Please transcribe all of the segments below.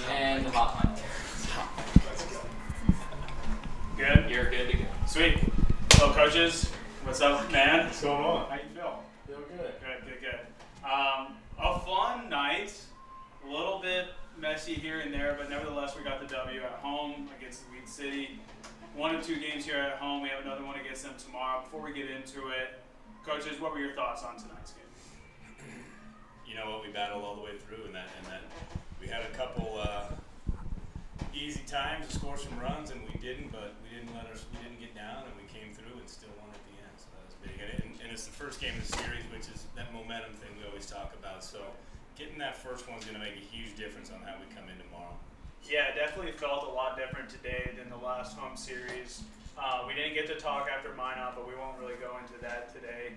And the hotline. Let's go. Good? You're good to go. Sweet. Hello, coaches. What's up, man? What's going on? How you feel? Feel good. Good. A fun night. A little bit messy here and there, but nevertheless, we got the W at home against the Weed City. 1 of 2 games here at home. We have another one against them tomorrow. Before we get into it, coaches, what were your thoughts on tonight's game? You know what, we battled all the way through, and that we had a couple easy times to score some runs, and we didn't get down, and we came through and still won at the end. So that was big, and it's the first game of the series, which is that momentum thing we always talk about. So getting that first one's going to make a huge difference on how we come in tomorrow. Yeah, it definitely felt a lot different today than the last home series. We didn't get to talk after Minot, but we won't really go into that today.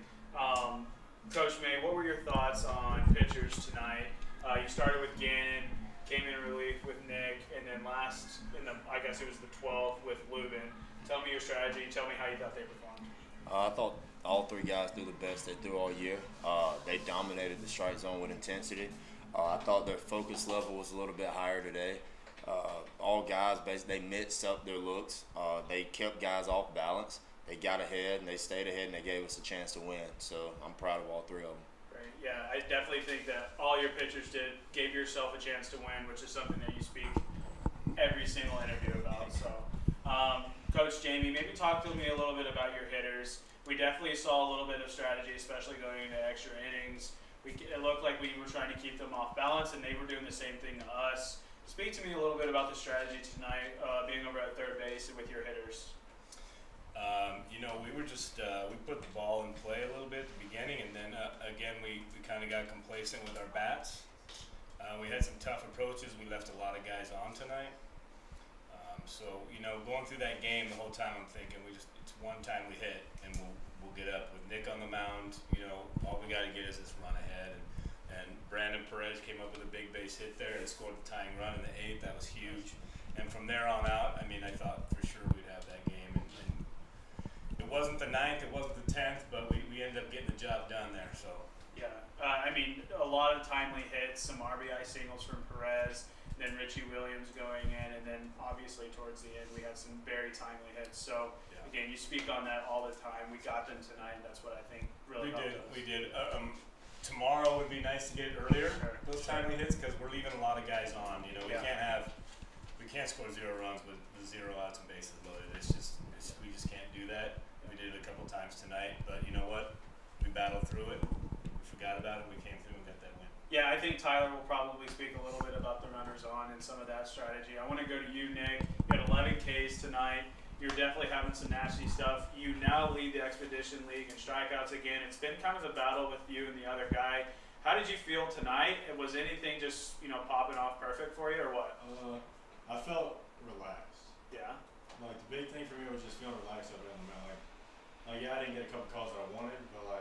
Coach May, what were your thoughts on pitchers tonight? You started with Gannon, came in relief with Nick, and then I guess it was the 12th with Lubin. Tell me your strategy. Tell me how you thought they performed. I thought all 3 guys threw the best they threw all year. They dominated the strike zone with intensity. I thought their focus level was a little bit higher today. All guys, basically, they mixed up their looks. They kept guys off balance. They got ahead, and they stayed ahead, and they gave us a chance to win. So I'm proud of all 3 of them. Great. Yeah, I definitely think that all your pitchers gave yourself a chance to win, which is something that you speak every single interview about. So, Coach Jamie, maybe talk to me a little bit about your hitters. We definitely saw a little bit of strategy, especially going into extra innings. It looked like we were trying to keep them off balance, and they were doing the same thing to us. Speak to me a little bit about the strategy tonight, being over at third base with your hitters. We were just we put the ball in play a little bit at the beginning, and then again we kind of got complacent with our bats. We had some tough approaches. We left a lot of guys on tonight. Going through that game the whole time, I'm thinking it's one timely hit, and we'll get up with Nick on the mound. All we got to get is this run ahead, and Brandon Perez came up with a big base hit there and scored the tying run in the 8th. That was huge. And from there on out, I thought for sure we'd have that game. And it wasn't the 9th, it wasn't the 10th, but we ended up getting the job done there. So Yeah, a lot of timely hits, some RBI singles from Perez, then Richie Williams going in, and then obviously towards the end we had some very timely hits. So again, you speak on that all the time. We got them tonight, and that's what I think really helped us. We did. Tomorrow would be nice to get it earlier, those timely hits, because we're leaving a lot of guys on. We can't score 0 runs with 0 outs and bases loaded. We just can't do that. We did it a couple times tonight, but you know what? We battled through it. We forgot about it. We came through and got that win. Yeah, I think Tyler will probably speak a little bit about the runners on and some of that strategy. I want to go to you, Nick. You had 11 Ks tonight. You're definitely having some nasty stuff. You now lead the Expedition League in strikeouts again. It's been kind of a battle with you and the other guy. How did you feel tonight? Was anything just popping off perfect for you, or what? I felt relaxed. Yeah. The big thing for me was just feeling relaxed up there on the mound. I didn't get a couple calls that I wanted, but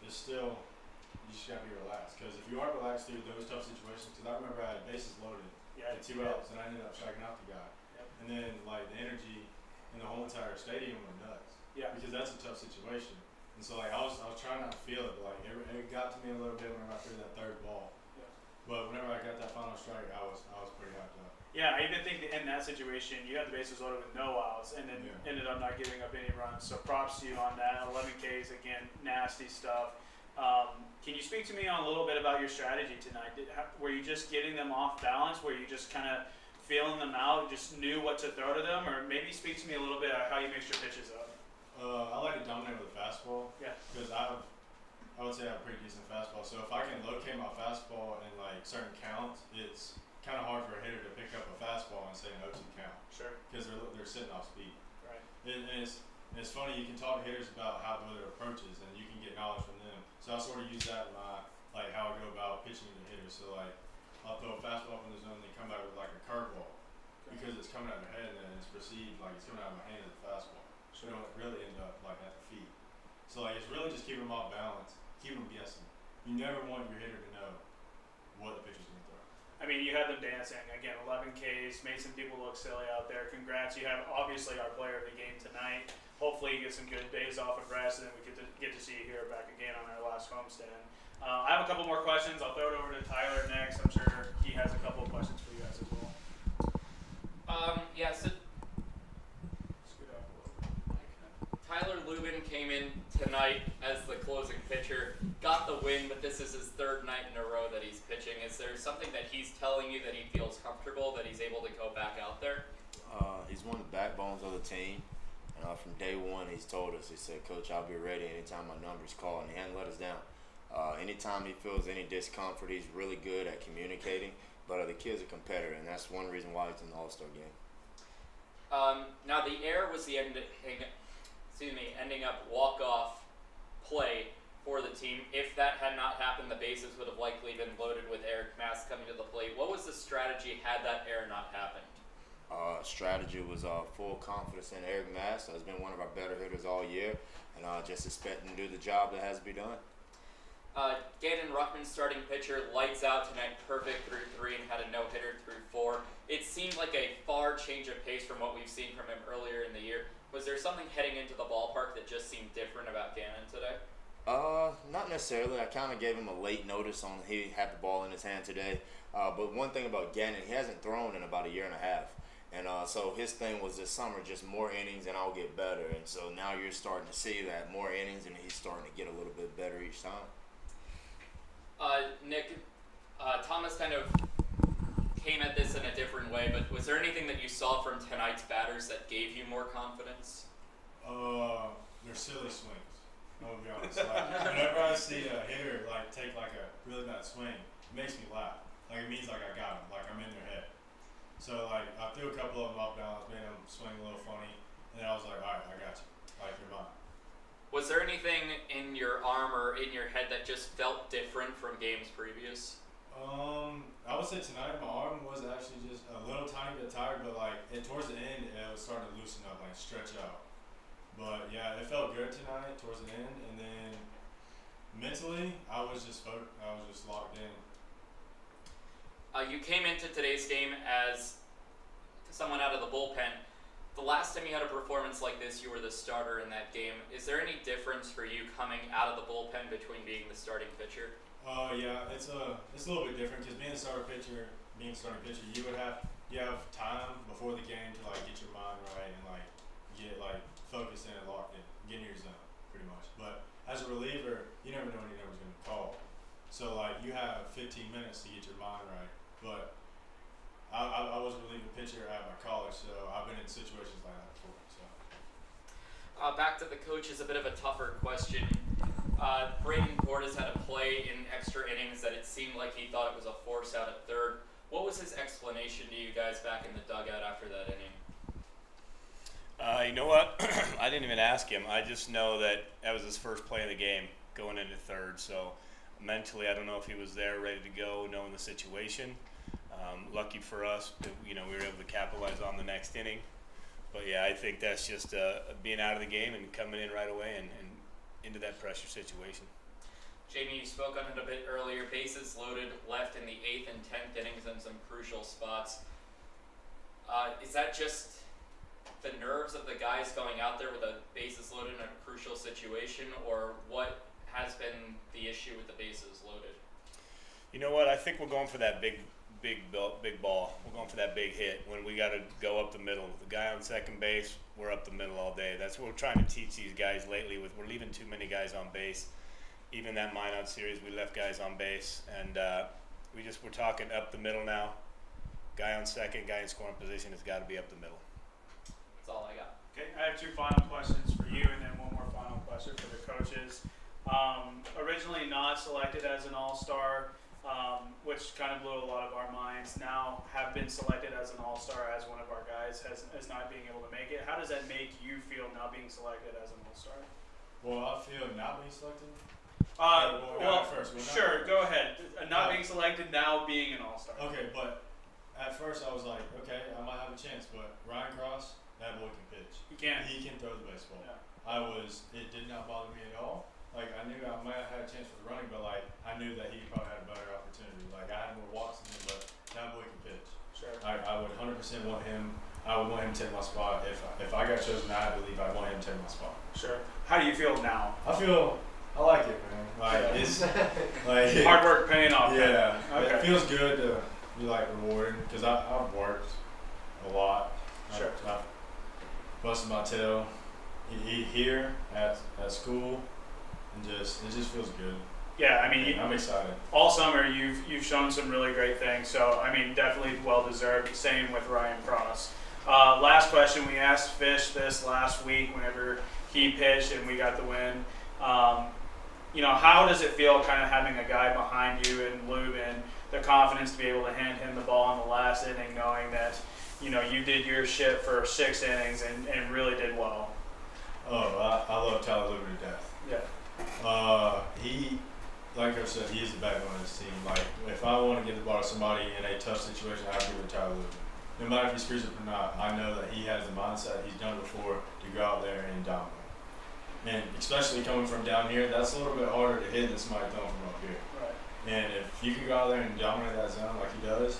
it's still, you just gotta be relaxed. Because if you aren't relaxed through those tough situations, because I remember I had bases loaded, Yeah. I had 2 outs, and I ended up striking out the guy. Yep. And then the energy in the whole entire stadium went nuts. Yeah. Because that's a tough situation. And so I was trying not to feel it, but it got to me a little bit whenever I threw that 3rd ball. Yeah. But whenever I got that final strike, I was pretty hyped up. Yeah, I even think that in that situation, you had the bases loaded with no outs and then ended up not giving up any runs. So props to you on that. 11 Ks, again, nasty stuff. Can you speak to me on a little bit about your strategy tonight? Were you just getting them off balance? Were you just kind of feeling them out, just knew what to throw to them? Or maybe speak to me a little bit about how you mix your pitches up. I like to dominate with a fastball. Yeah. Because I would say I have a pretty decent fastball. So if I can locate my fastball in certain counts, it's kind of hard for a hitter to pick up a fastball and say an 0-2 count. Sure. Because they're sitting off speed. Right. And it's funny, you can talk to hitters about how their approaches, and you can get knowledge from them. So I sort of use that in my how I go about pitching to hitters. So I'll throw a fastball from the zone and then come back with a curveball. Okay. Because it's coming out of my head and then it's perceived it's coming out of my hand as a fastball. So it don't really end up at the feet. So it's really just keeping them off balance, keep them guessing. You never want your hitter to know what the pitcher's going to throw. You had them dancing. Again, 11 Ks, made some people look silly out there. Congrats. You have obviously our player of the game tonight. Hopefully you get some good days off of rest, and then we get to see you here back again on our last homestand. I have a couple more questions. I'll throw it over to Tyler next. I'm sure he has a couple of questions for you guys as well. Yeah, so Scoot up a little bit. Tyler Lubin came in tonight as the closing pitcher, got the win, but this is his third night in a row that he's pitching. Is there something that he's telling you that he feels comfortable, that he's able to go back out there? He's one of the backbones of the team. From day one, he's told us, he said, Coach, I'll be ready anytime my number's called, and he hasn't let us down. Anytime he feels any discomfort, he's really good at communicating. But the kid's a competitor, and that's one reason why he's in the All-Star game. Now the error was the ending up walk-off play for the team. If that had not happened, the bases would have likely been loaded with Eric Mass coming to the plate. What was the strategy had that error not happened? Strategy was full confidence in Eric Mass. He's been one of our better hitters all year, and just expect him to do the job that has to be done. Gannon Ruckman, starting pitcher, lights out tonight, perfect through 3 and had a no-hitter through 4. It seemed like a far change of pace from what we've seen from him earlier in the year. Was there something heading into the ballpark that just seemed different about Gannon today? Not necessarily. I kind of gave him a late notice on he had the ball in his hand today. But one thing about Gannon, he hasn't thrown in about a year and a half. And so his thing was this summer, just more innings and I'll get better. And so now you're starting to see that more innings and he's starting to get a little bit better each time. Nick, Thomas kind of came at this in a different way, but was there anything that you saw from tonight's batters that gave you more confidence? They're silly swings. I'll be honest. Like, whenever I see a hitter take a really bad swing, it makes me laugh. It means I got him. I'm in their head. So I threw a couple of them off balance, made them swing a little funny, and then I was like, all right, I got you. You're mine. Was there anything in your arm or in your head that just felt different from games previous? I would say tonight my arm was actually just a little tiny bit tired, but towards the end it was starting to loosen up, stretch out. But yeah, it felt good tonight towards the end, and then mentally I was just locked in. You came into today's game as someone out of the bullpen. The last time you had a performance like this, you were the starter in that game. Is there any difference for you coming out of the bullpen between being the starting pitcher? Yeah, it's a little bit different because being a starting pitcher, you have time before the game to get your mind right and get focused in and locked in, get in your zone pretty much. But as a reliever, you never know when your number's going to call. So you have 15 minutes to get your mind right. But I was a relieving pitcher at my college, so I've been in situations like that before. So. Back to the coach is a bit of a tougher question. Braden Portis had a play in extra innings that it seemed like he thought it was a force out at third. What was his explanation to you guys back in the dugout after that inning? You know what? I didn't even ask him. I just know that was his first play of the game going into third. So mentally, I don't know if he was there ready to go, knowing the situation. Lucky for us, we were able to capitalize on the next inning. But yeah, I think that's just being out of the game and coming in right away and into that pressure situation. Jamie, you spoke on it a bit earlier. Bases loaded, left in the 8th and 10th innings in some crucial spots. Is that just the nerves of the guys going out there with the bases loaded in a crucial situation, or what has been the issue with the bases loaded? You know what? I think we're going for that big ball. We're going for that big hit when we got to go up the middle. The guy on second base, we're up the middle all day. That's what we're trying to teach these guys lately. We're leaving too many guys on base. Even that Minot series, we left guys on base, and we're talking up the middle now. Guy on second, guy in scoring position has got to be up the middle. That's all I got. Okay, I have 2 final questions for you, and then one more final question for the coaches. Originally not selected as an all-star, which kind of blew a lot of our minds. Now have been selected as an all-star as one of our guys as not being able to make it. How does that make you feel now being selected as an all-star? Well, I feel not being selected. Sure, go ahead. Not being selected, now being an all-star. Okay, but at first I was like, okay, I might have a chance, but Ryan Cross, that boy can pitch. He can. He can throw the baseball. Yeah. It did not bother me at all. I knew I might have had a chance for the running, but I knew that he probably had a better opportunity. I had more walks than him, but that boy can pitch. Sure. I would 100% want him. I would want him to take my spot. If I got chosen, I believe I want him to take my spot. Sure. How do you feel now? I like it, man. Like it's like Hard work paying off. yeah, Okay. it feels good to be like rewarded because I've worked a lot. Sure. I've busted my tail here at school, and it just feels good. Yeah, I mean, I'm excited. all summer you've shown some really great things. So I mean, definitely well deserved. Same with Ryan Cross. Last question, we asked Fish this last week whenever he pitched and we got the win. You know, how does it feel kind of having a guy behind you in Lubin, the confidence to be able to hand him the ball in the last inning, knowing that, you know, you did your shit for 6 innings and really did well? Oh, I love Tyler Lubin to death. Yeah. He, like I said, he's the backbone of this team. Like, if I want to get the ball to somebody in a tough situation, I give it to Tyler Lubin. No matter if he screws up or not, I know that he has the mindset, he's done it before, to go out there and dominate. And especially coming from down here, that's a little bit harder to hit than somebody throwing from up here. Right. And if you can go out there and dominate that zone like he does,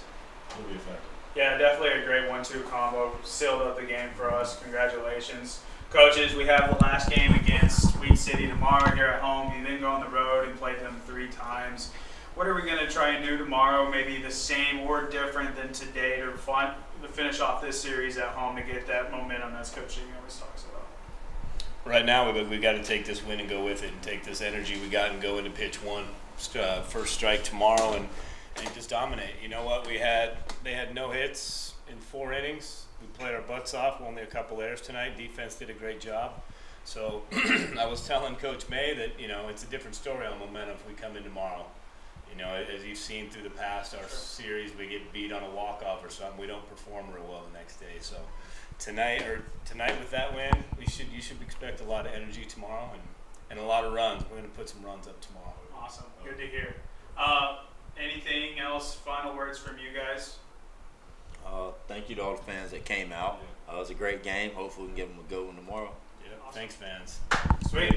he'll be effective. Yeah, definitely a great 1-2 combo. Sealed up the game for us. Congratulations. Coaches, we have the last game against Weed City tomorrow here at home. You then go on the road and play them 3 times. What are we going to try and do tomorrow? Maybe the same or different than today to finish off this series at home to get that momentum as Coach G always talks about? Right now, we got to take this win and go with it, and take this energy we got and go into pitch 1, first strike tomorrow, and just dominate. You know what? They had no hits in 4 innings. We played our butts off. Only a couple errors tonight. Defense did a great job. So I was telling Coach May that, you know, it's a different story on momentum if we come in tomorrow. You know, as you've seen through the past, our series, we get beat on a walk-off or something. We don't perform real well the next day. So tonight with that win, you should expect a lot of energy tomorrow and a lot of runs. We're going to put some runs up tomorrow. Awesome. Good to hear. Anything else? Final words from you guys? Thank you to all the fans that came out. It was a great game. Hopefully we can give them a good one tomorrow. Yeah. Awesome. Thanks, fans. Sweet.